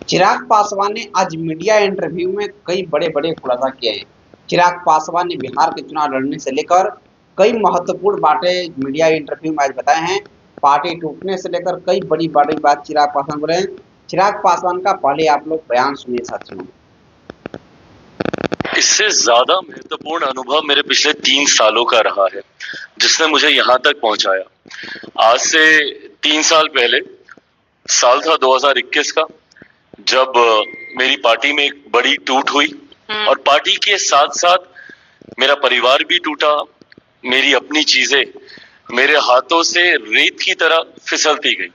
चिराग पासवान ने आज media interview में कई बड़े बड़े खुलासा किए हैं। चिराग पासवान ने बिहार के चुनाव लड़ने से लेकर कई महत्वपूर्ण बातें मीडिया इंटरव्यू में आज बताए हैं। पार्टी टूटने से लेकर कई बड़ी बड़ी बात चिराग पासवान बोले हैं। चिराग पासवान का पहले आप लोग बयान सुनिए साथियों। इससे ज्यादा महत्वपूर्ण अनुभव मेरे पिछले 3 सालों का रहा है, जिसने मुझे यहाँ तक पहुंचाया। आज से 3 साल पहले साल था 2021 का, जब मेरी पार्टी में एक बड़ी टूट हुई और पार्टी के साथ साथ मेरा परिवार भी टूटा। मेरी अपनी चीजें मेरे हाथों से रेत की तरह फिसलती गई।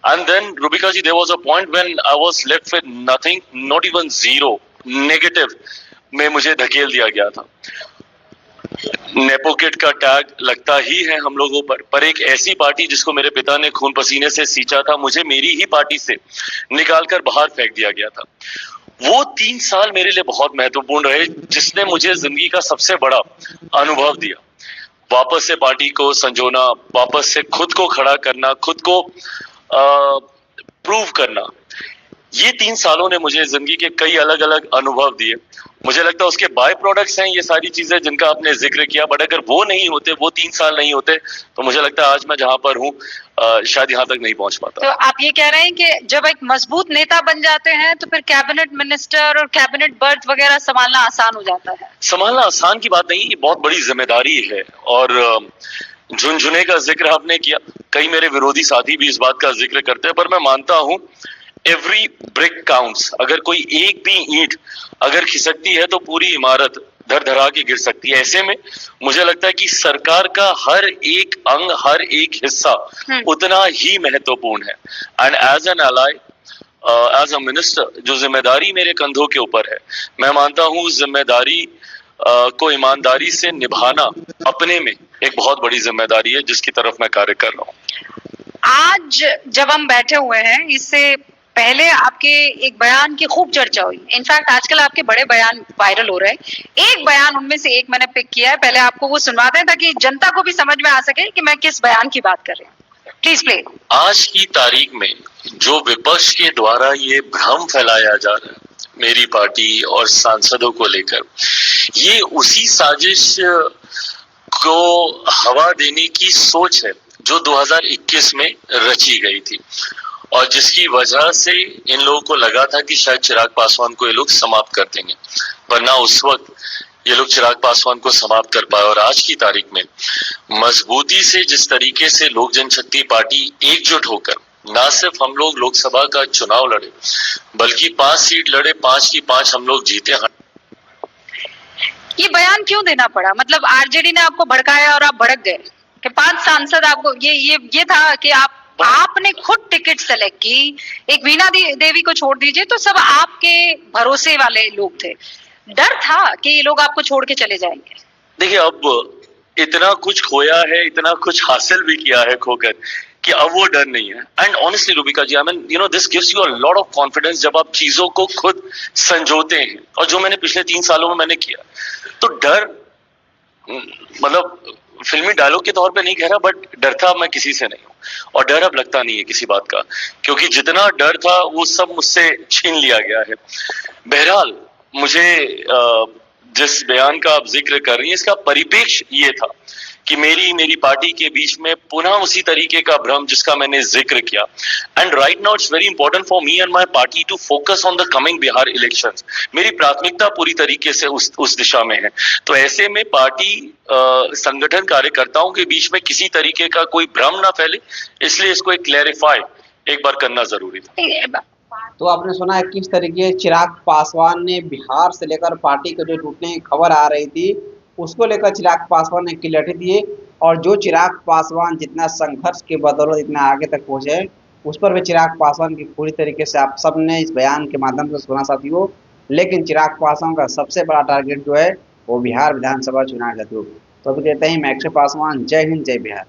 And then Rubika ji, there was a point when I was left with nothing, not even zero, negative में मुझे धकेल दिया गया था। नेपोकिट का टैग लगता ही है हम लोगों पर एक ऐसी पार्टी जिसको मेरे पिता ने खून पसीने से सींचा था, मुझे मेरी ही पार्टी से निकालकर बाहर फेंक दिया गया था। वो 3 साल मेरे लिए बहुत महत्वपूर्ण रहे, जिसने मुझे जिंदगी का सबसे बड़ा अनुभव दिया। वापस से पार्टी को संजोना, वापस से खुद को खड़ा करना, खुद को प्रूव करना। ये 3 सालों ने मुझे जिंदगी के कई अलग अलग अनुभव दिए। मुझे लगता है उसके बाय प्रोडक्ट्स हैं ये सारी चीजें जिनका आपने जिक्र किया, बट अगर वो नहीं होते, वो 3 साल नहीं होते, तो मुझे लगता है आज मैं जहां पर हूँ शायद यहाँ तक नहीं पहुंच पाता। तो आप ये कह रहे हैं कि जब एक मजबूत नेता बन जाते हैं तो फिर कैबिनेट मिनिस्टर और कैबिनेट बर्थ वगैरह संभालना आसान हो जाता है? संभालना आसान की बात नहीं, ये बहुत बड़ी जिम्मेदारी है। और झुनझुने का जिक्र आपने किया, कई मेरे विरोधी साथी भी इस बात का जिक्र करते हैं, पर मैं मानता हूं एवरी ब्रिक काउंट्स। अगर कोई एक भी ईंट अगर खिसकती है तो पूरी इमारत धर-धरा के गिर सकती है। ऐसे में मुझे लगता है कि सरकार का हर एक अंग, हर एक हिस्सा उतना ही महत्वपूर्ण है। And as an ally, as a minister, जो जिम्मेदारी मेरे कंधों के ऊपर है, मैं मानता हूँ उस जिम्मेदारी को ईमानदारी से निभाना अपने में एक बहुत बड़ी जिम्मेदारी है, जिसकी तरफ मैं कार्य कर रहा हूँ। आज जब हम बैठे हुए हैं, इससे पहले आपके एक बयान की खूब चर्चा हुई। इनफैक्ट आजकल आपके बड़े बयान वायरल हो रहे हैं। एक बयान उनमें से एक मैंने पिक किया है, पहले आपको वो सुनवाते हैं ताकि जनता को भी समझ में आ सके कि मैं किस बयान की बात कर रही हूँ। Please play. आज की तारीख में जो विपक्ष के द्वारा ये भ्रम फैलाया जा रहा है मेरी पार्टी और सांसदों को लेकर, ये उसी साजिश को हवा देने की सोच है जो 2021 में रची गई थी, और जिसकी वजह से इन लोगों को लगा था कि शायद चिराग पासवान को ये लोग समाप्त कर देंगे, पर ना उस वक्त ये लोग चिराग पासवान को समाप्त कर पाए। और आज की तारीख में मजबूती से जिस तरीके से लोक जनशक्ति पार्टी एकजुट होकर ना सिर्फ हम लोग लोकसभा का चुनाव लड़े, बल्कि 5 सीट लड़े, 5 की 5 हम लोग जीते। ये बयान क्यों देना पड़ा? मतलब आरजेडी ने आपको भड़काया और आप भड़क गए कि 5 सांसद आपको ये था कि आपने खुद टिकट सेलेक्ट की। एक वीणा देवी को छोड़ दीजिए तो सब आपके भरोसे वाले लोग थे। डर था कि ये लोग आपको छोड़ के चले जाएंगे? देखिए, अब इतना कुछ खोया है, इतना कुछ हासिल भी किया है खोकर, कि अब वो डर नहीं है। And honestly Rubika ji, I mean you know this gives you a lot of confidence जब आप चीजों को खुद संजोते हैं, और जो मैंने पिछले 3 सालों में मैंने किया। तो डर, मतलब फिल्मी डायलॉग के तौर पे नहीं कह रहा, बट डरता मैं किसी से नहीं हूँ, और डर अब लगता नहीं है किसी बात का, क्योंकि जितना डर था वो सब मुझसे छीन लिया गया है। बहरहाल, मुझे जिस बयान का आप जिक्र कर रही हैं, इसका परिप्रेक्ष्य ये था कि मेरी पार्टी के बीच में पुनः उसी तरीके का भ्रम जिसका मैंने जिक्र किया। And right now it's very important for me and my party to focus on the coming Bihar elections. मेरी प्राथमिकता पूरी तरीके से उस दिशा में है। तो ऐसे में पार्टी संगठन कार्यकर्ताओं के बीच में किसी तरीके का कोई भ्रम ना फैले, इसलिए इसको एक क्लैरिफाई एक बार करना जरूरी था। तो आपने सुना है किस तरीके चिराग पासवान ने बिहार से लेकर पार्टी को जो टूटने की खबर आ रही थी उसको लेकर चिराग पासवान ने क्लैरिटी दिए, और जो चिराग पासवान जितना संघर्ष के बदौलत इतना आगे तक पहुंचे, उस पर भी चिराग पासवान की पूरी तरीके से आप सब ने इस बयान के माध्यम से सुना साथियों। लेकिन चिराग पासवान का सबसे बड़ा टारगेट जो है वो बिहार विधानसभा चुनाव है। तो अभी कहते हैं मैं अक्षय पासवान, जय हिंद, जय बिहार।